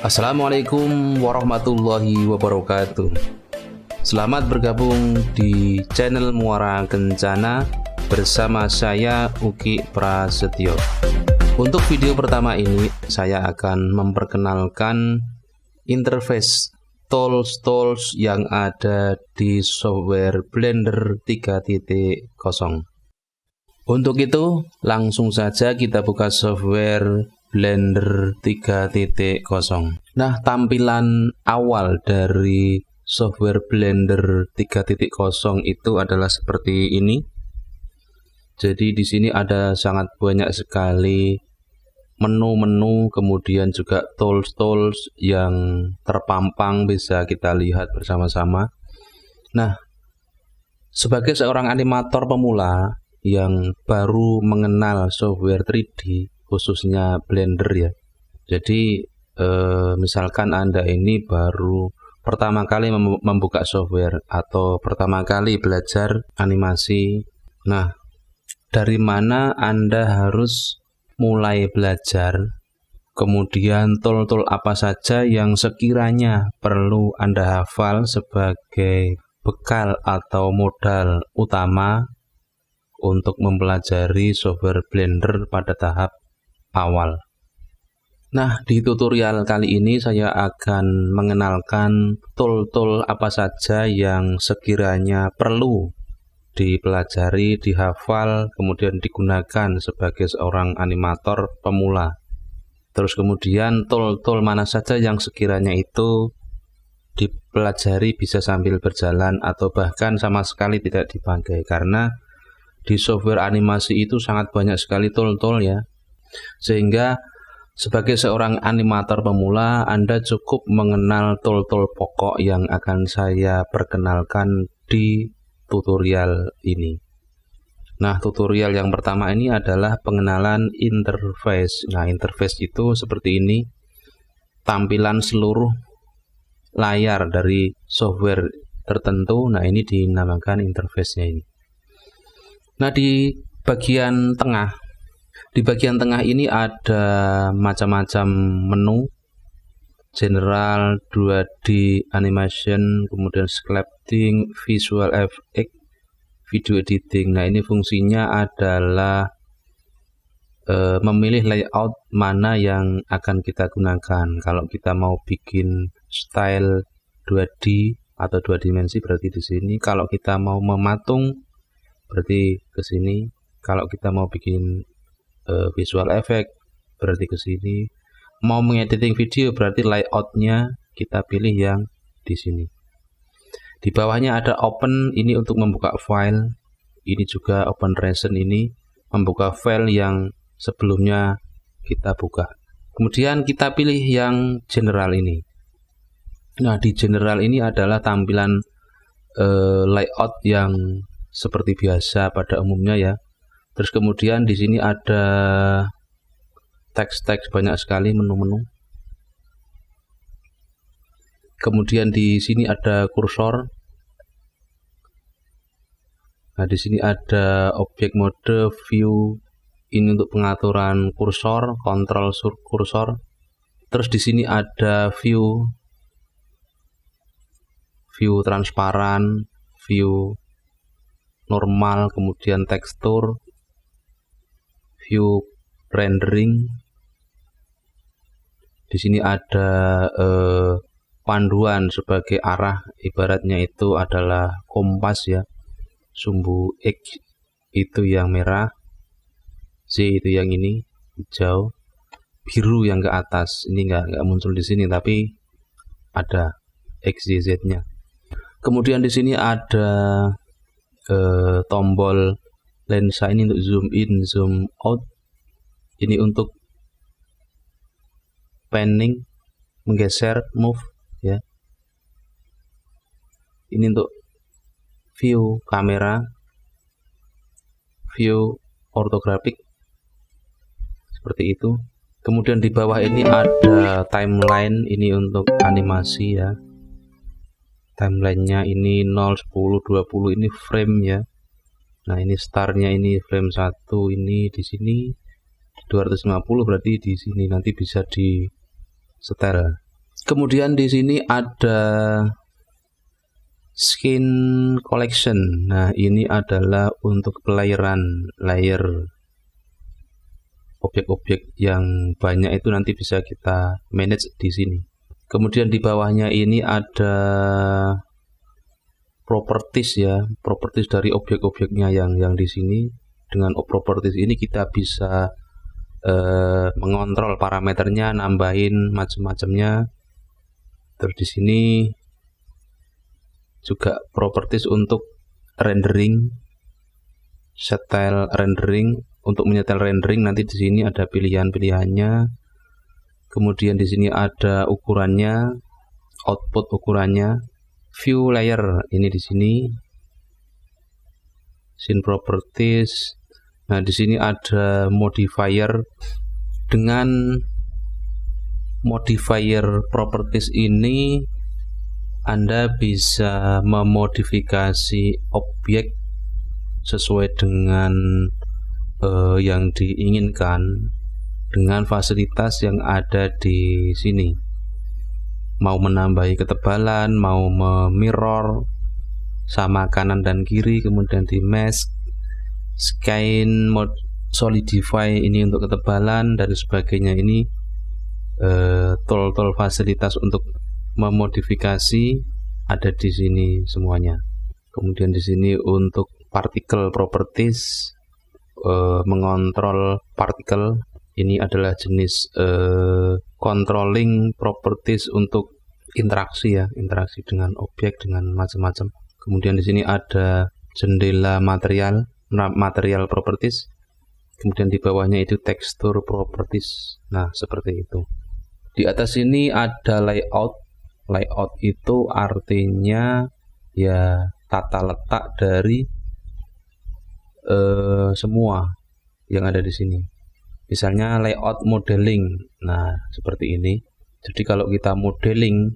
Assalamualaikum warahmatullahi wabarakatuh. Selamat bergabung di channel Muara Kencana bersama saya Uki Prasetyo. Untuk video pertama ini saya akan memperkenalkan interface tools yang ada di software Blender 3.0. Untuk itu langsung saja kita buka software Blender 3.0. Nah, tampilan awal dari software Blender 3.0 itu adalah seperti ini. Jadi di sini ada sangat banyak sekali menu-menu, kemudian juga tools yang terpampang bisa kita lihat bersama-sama. Nah, sebagai seorang animator pemula yang baru mengenal software 3D, khususnya Blender ya. Jadi misalkan Anda ini baru pertama kali membuka software atau pertama kali belajar animasi. Nah, dari mana Anda harus mulai belajar? Kemudian tool-tool apa saja yang sekiranya perlu Anda hafal sebagai bekal atau modal utama untuk mempelajari software Blender pada tahap awal. Nah, di tutorial kali ini saya akan mengenalkan tool-tool apa saja yang sekiranya perlu dipelajari, dihafal, kemudian digunakan sebagai seorang animator pemula. Terus kemudian tool-tool mana saja yang sekiranya itu dipelajari bisa sambil berjalan atau bahkan sama sekali tidak dipakai, karena di software animasi itu sangat banyak sekali tool-tool ya. Sehingga sebagai seorang animator pemula, Anda cukup mengenal tool-tool pokok yang akan saya perkenalkan di tutorial ini. Nah, tutorial yang pertama ini adalah pengenalan interface. Nah, interface itu seperti ini. Tampilan seluruh layar dari software tertentu. Nah, ini dinamakan interface-nya ini. Nah, di bagian tengah ini ada macam-macam menu: general, 2D animation, kemudian sculpting, visual effect, video editing. Nah, ini fungsinya adalah memilih layout mana yang akan kita gunakan. Kalau kita mau bikin style 2D atau 2 dimensi berarti di sini. Kalau kita mau mematung berarti ke sini. Kalau kita mau bikin visual effect berarti ke sini. Mau mengediting video berarti layoutnya kita pilih yang di sini. Di bawahnya ada open, ini untuk membuka file. Ini juga open recent, ini membuka file yang sebelumnya kita buka. Kemudian kita pilih yang general ini. Nah, di general ini adalah tampilan layout yang seperti biasa pada umumnya ya. Terus kemudian di sini ada teks-teks banyak sekali, menu-menu. Kemudian di sini ada kursor. Nah, di sini ada objek mode, view. Ini untuk pengaturan kursor, kontrol kursor. Terus di sini ada view transparan, view normal, kemudian tekstur, view rendering. Di sini ada panduan sebagai arah, ibaratnya itu adalah kompas ya. Sumbu X itu yang merah, Z itu yang ini hijau, biru yang ke atas. Ini nggak muncul di sini, tapi ada X, Y, Z-nya. Kemudian di sini ada tombol lensa, ini untuk zoom in, zoom out. Ini untuk panning, menggeser, move ya. Ini untuk view kamera, view ortografik seperti itu. Kemudian di bawah ini ada timeline, ini untuk animasi ya. Timelinenya ini 0, 10, 20, ini frame ya. Nah, ini startnya ini frame 1, ini di sini 250 berarti di sini nanti bisa di setel Kemudian di sini ada skin collection. Nah, ini adalah untuk layeran, layer objek-objek yang banyak itu nanti bisa kita manage di sini. Kemudian di bawahnya ini ada properties ya, properties dari objek-objeknya yang di sini. Dengan properties ini kita bisa mengontrol parameternya, nambahin macam-macamnya. Terus di sini juga properties untuk rendering, style rendering. Untuk menyetel rendering nanti di sini ada pilihan-pilihannya. Kemudian di sini ada ukurannya, output ukurannya, view layer ini di sini, scene properties. Nah, di sini ada modifier. Dengan modifier properties ini Anda bisa memodifikasi objek sesuai dengan yang diinginkan dengan fasilitas yang ada di sini. Mau menambahi ketebalan, mau memirror sama kanan dan kiri, kemudian di mask, skin, solidify ini untuk ketebalan dan sebagainya. Ini tool-tool fasilitas untuk memodifikasi ada di sini semuanya. Kemudian di sini untuk particle properties, mengontrol partikel. Ini adalah jenis controlling properties untuk interaksi ya, interaksi dengan objek, dengan macam-macam. Kemudian di sini ada jendela material, material properties. Kemudian di bawahnya itu texture properties. Nah, seperti itu. Di atas ini ada layout. Layout itu artinya ya tata letak dari semua yang ada di sini. Misalnya layout modeling. Nah, seperti ini. Jadi kalau kita modeling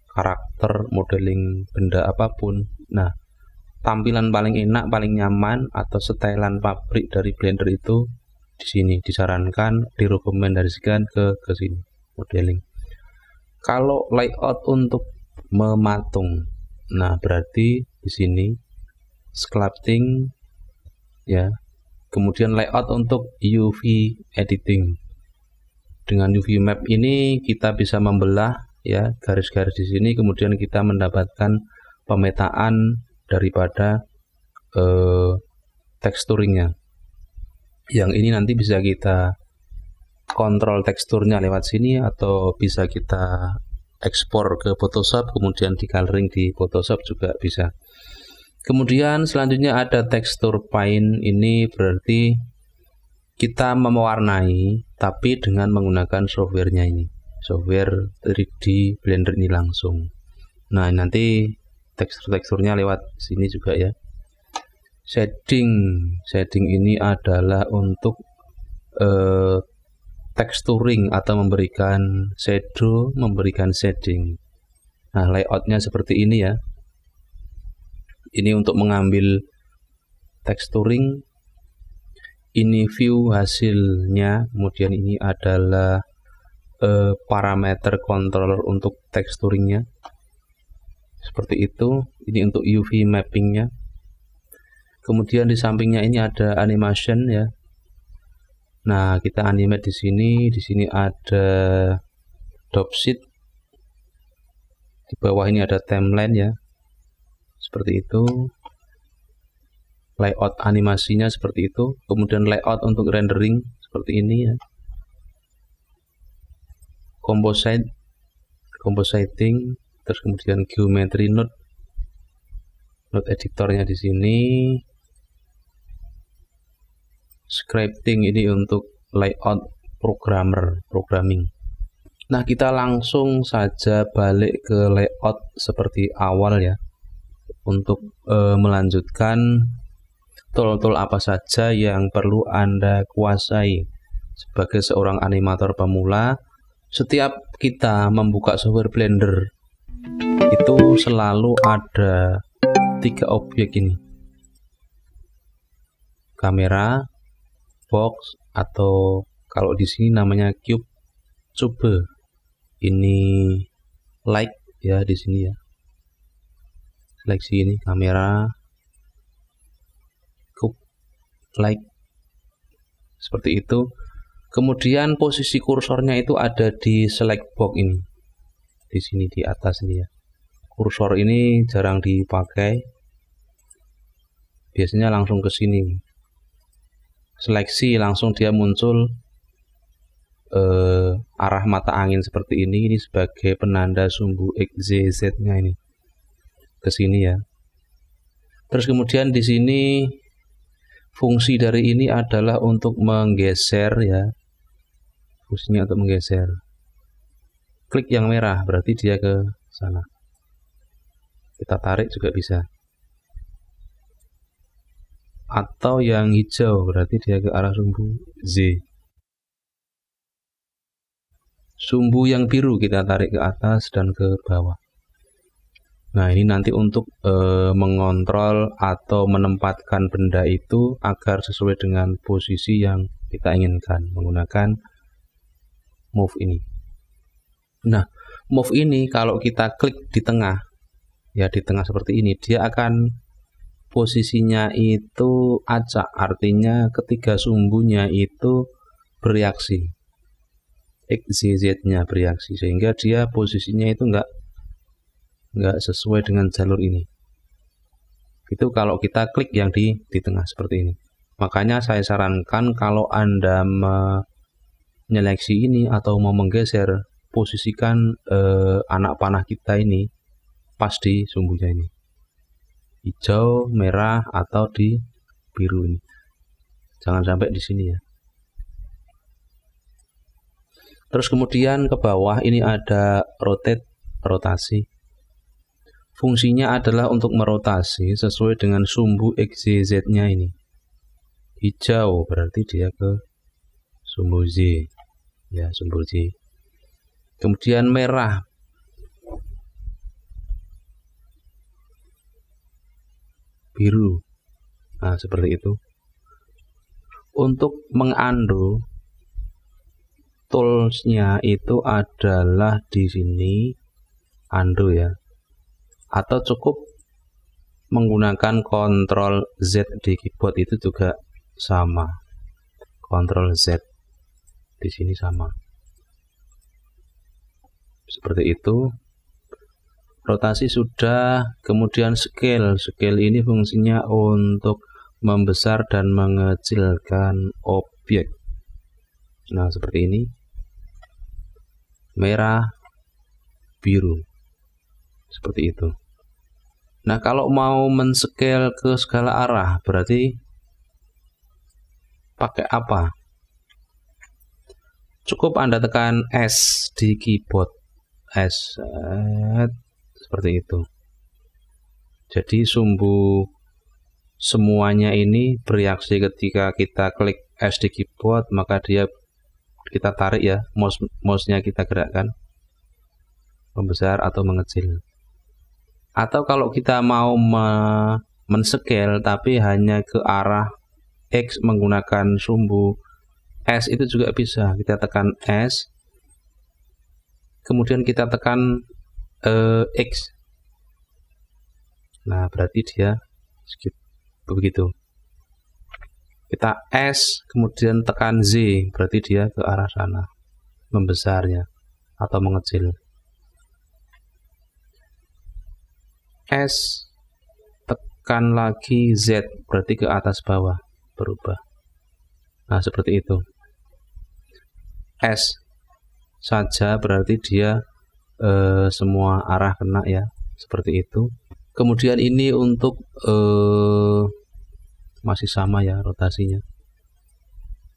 karakter, modeling benda apapun, nah tampilan paling enak, paling nyaman atau setelan pabrik dari Blender itu di sini disarankan, direkomendasikan ke sini modeling. Kalau layout untuk mematung, nah berarti di sini sculpting ya. Kemudian layout untuk UV editing. Dengan UV map ini kita bisa membelah ya garis-garis di sini, kemudian kita mendapatkan pemetaan daripada teksturingnya. Yang ini nanti bisa kita kontrol teksturnya lewat sini, atau bisa kita ekspor ke Photoshop, kemudian di coloring di Photoshop juga bisa. Kemudian selanjutnya ada tekstur paint. Ini berarti kita mewarnai tapi dengan menggunakan softwarenya ini, software 3D Blender ini langsung. Nah, nanti tekstur-teksturnya lewat sini juga ya. Shading ini adalah untuk texturing atau memberikan shadow, memberikan shading. Nah, layoutnya seperti ini ya. Ini untuk mengambil texturing, ini view hasilnya, kemudian ini adalah parameter controller untuk texturingnya. Seperti itu. Ini untuk UV mappingnya. Kemudian di sampingnya ini ada animation ya. Nah, kita animate di sini. Di sini ada dropsheet. Di bawah ini ada timeline ya. Seperti itu. Layout animasinya seperti itu. Kemudian layout untuk rendering seperti ini ya. Compositing, terus kemudian geometry node editornya di sini. Scripting ini untuk layout programming. Nah, kita langsung saja balik ke layout seperti awal ya. Untuk melanjutkan tool-tool apa saja yang perlu Anda kuasai sebagai seorang animator pemula. Setiap kita membuka software Blender itu selalu ada 3 objek ini: kamera, box, atau kalau di sini namanya cube. Ini like ya di sini ya. Seleksi ini kamera, like seperti itu. Kemudian posisi kursornya itu ada di select box ini. Di sini di atas ini ya. Kursor ini jarang dipakai. Biasanya langsung ke sini. Seleksi langsung dia muncul arah mata angin seperti ini. Ini sebagai penanda sumbu XZZ-nya ini. Ke sini ya. Terus kemudian di sini fungsi dari ini adalah untuk menggeser ya. Fungsinya untuk menggeser. Klik yang merah berarti dia ke sana. Kita tarik juga bisa. Atau yang hijau berarti dia ke arah sumbu Z. Sumbu yang biru kita tarik ke atas dan ke bawah. Nah, ini nanti untuk mengontrol atau menempatkan benda itu agar sesuai dengan posisi yang kita inginkan menggunakan move ini. Nah, move ini kalau kita klik di tengah, ya di tengah seperti ini, dia akan posisinya itu acak, artinya ketiga sumbunya itu bereaksi, XZZ-nya bereaksi, sehingga dia posisinya itu enggak sesuai dengan jalur ini. Itu kalau kita klik yang di tengah seperti ini. Makanya saya sarankan kalau Anda menyeleksi ini atau mau menggeser, posisikan anak panah kita ini pas di sumbunya ini, hijau, merah, atau di biru ini. Jangan sampai di sini ya. Terus kemudian ke bawah ini ada rotasi. Fungsinya adalah untuk merotasi sesuai dengan sumbu XZZ-nya ini. Hijau berarti dia ke sumbu Z. Ya, sumbu Z. Kemudian merah. Biru. Nah, seperti itu. Untuk mengundo toolsnya itu adalah di sini undo ya. Atau cukup menggunakan Ctrl Z di keyboard itu juga sama. Ctrl Z di sini sama. Seperti itu. Rotasi sudah, kemudian scale. Scale ini fungsinya untuk membesar dan mengecilkan objek. Nah, seperti ini. Merah, biru. Seperti itu. Nah, kalau mau men-scale ke segala arah, berarti pakai apa? Cukup Anda tekan S di keyboard. S. Seperti itu. Jadi sumbu semuanya ini bereaksi ketika kita klik S di keyboard, maka kita tarik ya, mouse-nya kita gerakkan membesar atau mengecil. Atau kalau kita mau men-scale tapi hanya ke arah X menggunakan sumbu S itu juga bisa. Kita tekan S, kemudian kita tekan X. Nah, berarti dia begitu. Kita S, kemudian tekan Z, berarti dia ke arah sana, membesarnya atau mengecil. S, tekan lagi Z, berarti ke atas bawah, berubah. Nah, seperti itu. S saja berarti dia semua arah kena ya, seperti itu. Kemudian ini untuk masih sama ya rotasinya.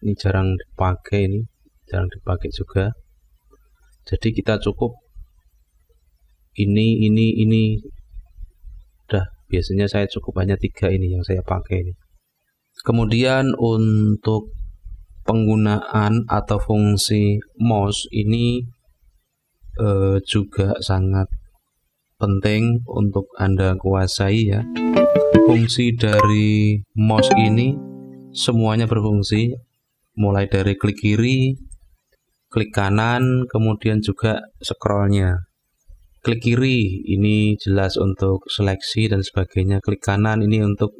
Ini jarang dipakai, juga. Jadi kita cukup ini. Udah, biasanya saya cukup hanya 3 ini yang saya pakai ini. Kemudian untuk penggunaan atau fungsi mouse ini juga sangat penting untuk Anda kuasai ya. Fungsi dari mouse ini semuanya berfungsi, mulai dari klik kiri, klik kanan, kemudian juga scrollnya. Klik kiri ini jelas untuk seleksi dan sebagainya. Klik kanan ini untuk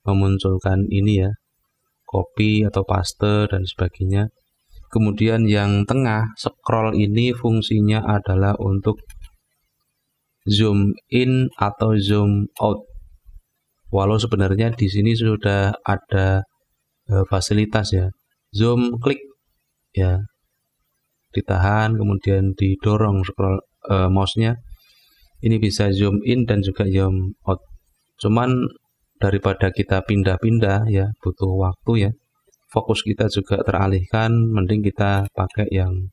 memunculkan ini ya, copy atau paste dan sebagainya. Kemudian yang tengah scroll ini fungsinya adalah untuk zoom in atau zoom out. Walau sebenarnya di sini sudah ada fasilitas ya. Zoom klik ya, ditahan kemudian didorong scroll mouse-nya. Ini bisa zoom in dan juga zoom out. Cuman daripada kita pindah-pindah ya, butuh waktu ya. Fokus kita juga teralihkan, mending kita pakai yang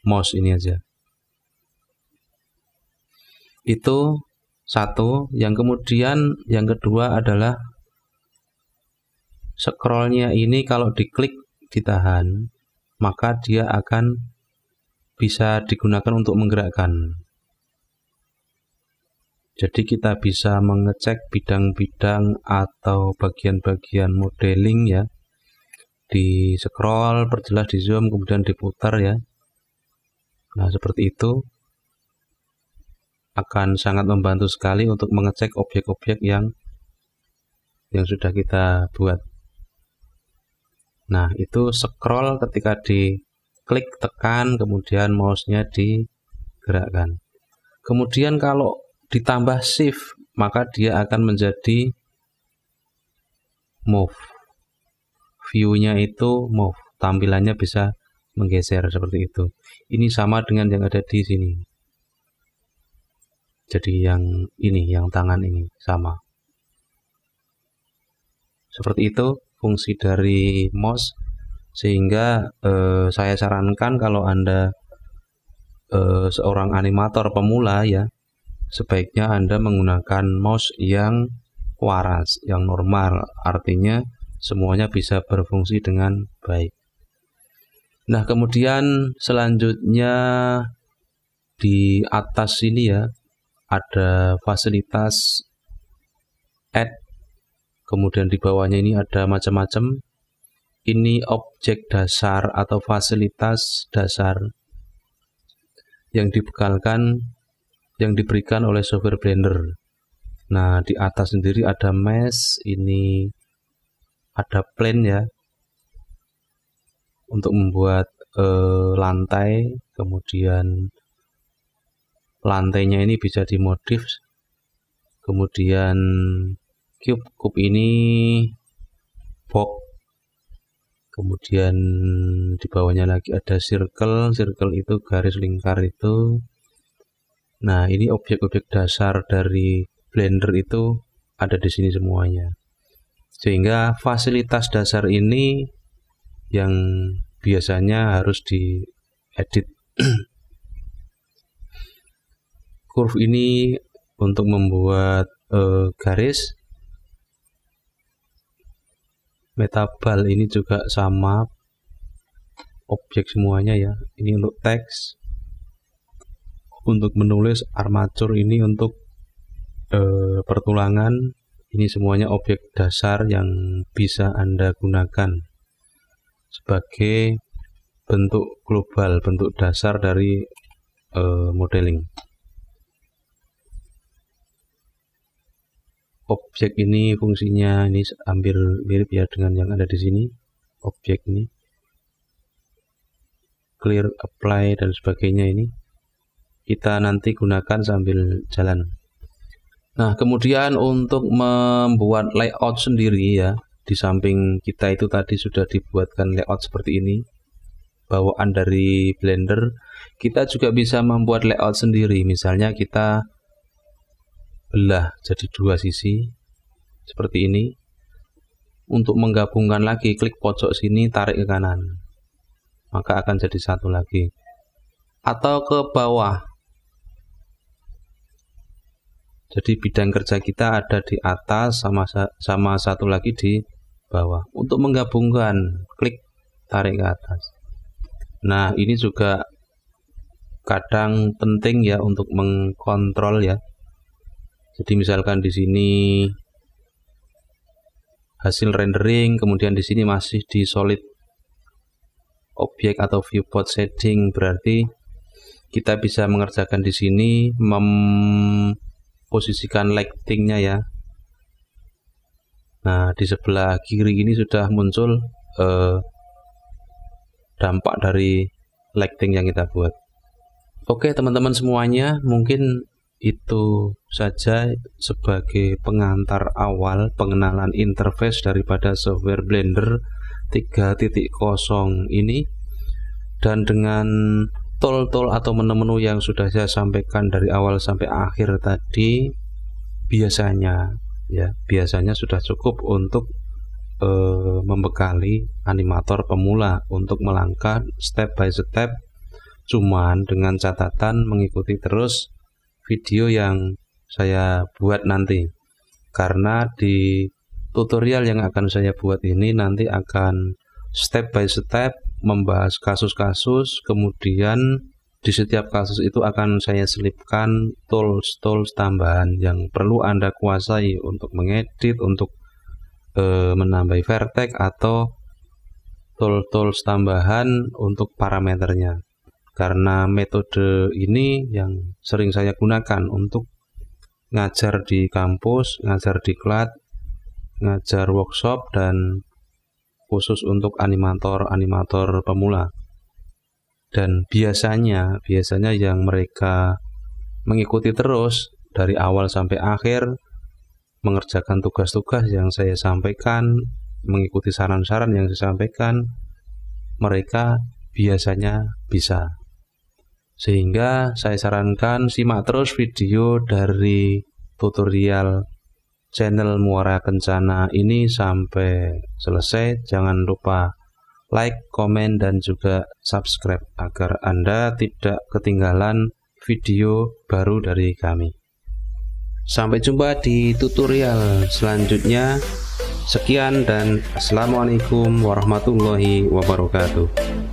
mouse ini aja. Itu satu. Yang kemudian yang kedua adalah scrollnya ini kalau diklik ditahan, maka dia akan bisa digunakan untuk menggerakkan. Jadi kita bisa mengecek bidang-bidang atau bagian-bagian modeling ya. Di scroll, perjelas, di zoom, kemudian diputar ya. Nah, seperti itu akan sangat membantu sekali untuk mengecek objek-objek yang sudah kita buat. Nah, itu scroll ketika diklik tekan, kemudian mouse-nya digerakkan. Kemudian kalau ditambah shift, maka dia akan menjadi move. View-nya itu move, tampilannya bisa menggeser seperti itu. Ini sama dengan yang ada di sini. Jadi yang ini, yang tangan ini sama. Seperti itu fungsi dari mouse, sehingga saya sarankan kalau Anda seorang animator pemula ya, sebaiknya Anda menggunakan mouse yang waras, yang normal, artinya semuanya bisa berfungsi dengan baik. Nah, kemudian selanjutnya di atas sini ya, ada fasilitas add, kemudian di bawahnya ini ada macam-macam. Ini objek dasar atau fasilitas dasar yang diberikan oleh software Blender. Nah, di atas sendiri ada mesh, ini ada plane ya, untuk membuat lantai, kemudian lantainya ini bisa dimodif. Kemudian cube ini box, kemudian di bawahnya lagi ada circle itu garis lingkar itu. Nah, ini objek-objek dasar dari Blender itu ada di sini semuanya. Sehingga fasilitas dasar ini yang biasanya harus diedit. Curve ini untuk membuat garis. Metabal ini juga sama, objek semuanya ya. Ini untuk teks, untuk menulis. Armatur ini untuk pertulangan. Ini semuanya objek dasar yang bisa Anda gunakan sebagai bentuk global, bentuk dasar dari modeling. Objek ini fungsinya ini hampir mirip ya dengan yang ada di sini. Objek ini clear, apply dan sebagainya, ini kita nanti gunakan sambil jalan. Nah, kemudian untuk membuat layout sendiri ya, di samping kita itu tadi sudah dibuatkan layout seperti ini, bawaan dari Blender, kita juga bisa membuat layout sendiri. Misalnya kita belah jadi dua sisi seperti ini. Untuk menggabungkan lagi, klik pojok sini, tarik ke kanan, maka akan jadi satu lagi. Atau ke bawah, jadi bidang kerja kita ada di atas sama satu lagi di bawah. Untuk menggabungkan, klik tarik ke atas. Nah, ini juga kadang penting ya untuk mengkontrol ya. Jadi misalkan di sini hasil rendering, kemudian di sini masih di solid object atau viewport setting, berarti kita bisa mengerjakan di sini, memposisikan lightingnya ya. Nah, di sebelah kiri ini sudah muncul dampak dari lighting yang kita buat. Oke teman-teman semuanya, mungkin itu saja sebagai pengantar awal pengenalan interface daripada software Blender 3.0 ini. Dan dengan tool-tool atau menu-menu yang sudah saya sampaikan dari awal sampai akhir tadi, biasanya sudah cukup untuk membekali animator pemula untuk melangkah step by step, cuman dengan catatan mengikuti terus video yang saya buat nanti, karena di tutorial yang akan saya buat ini nanti akan step by step membahas kasus-kasus, kemudian di setiap kasus itu akan saya selipkan tools tambahan yang perlu Anda kuasai untuk mengedit, untuk menambah vertex atau tools tambahan untuk parameternya. Karena metode ini yang sering saya gunakan untuk ngajar di kampus, ngajar di kelas, ngajar workshop, dan khusus untuk animator pemula. Dan biasanya yang mereka mengikuti terus dari awal sampai akhir, mengerjakan tugas-tugas yang saya sampaikan, mengikuti saran-saran yang saya sampaikan, mereka biasanya bisa. Sehingga saya sarankan simak terus video dari tutorial channel Muara Kencana ini sampai selesai. Jangan lupa like, komen, dan juga subscribe agar Anda tidak ketinggalan video baru dari kami. Sampai jumpa di tutorial selanjutnya. Sekian dan assalamualaikum warahmatullahi wabarakatuh.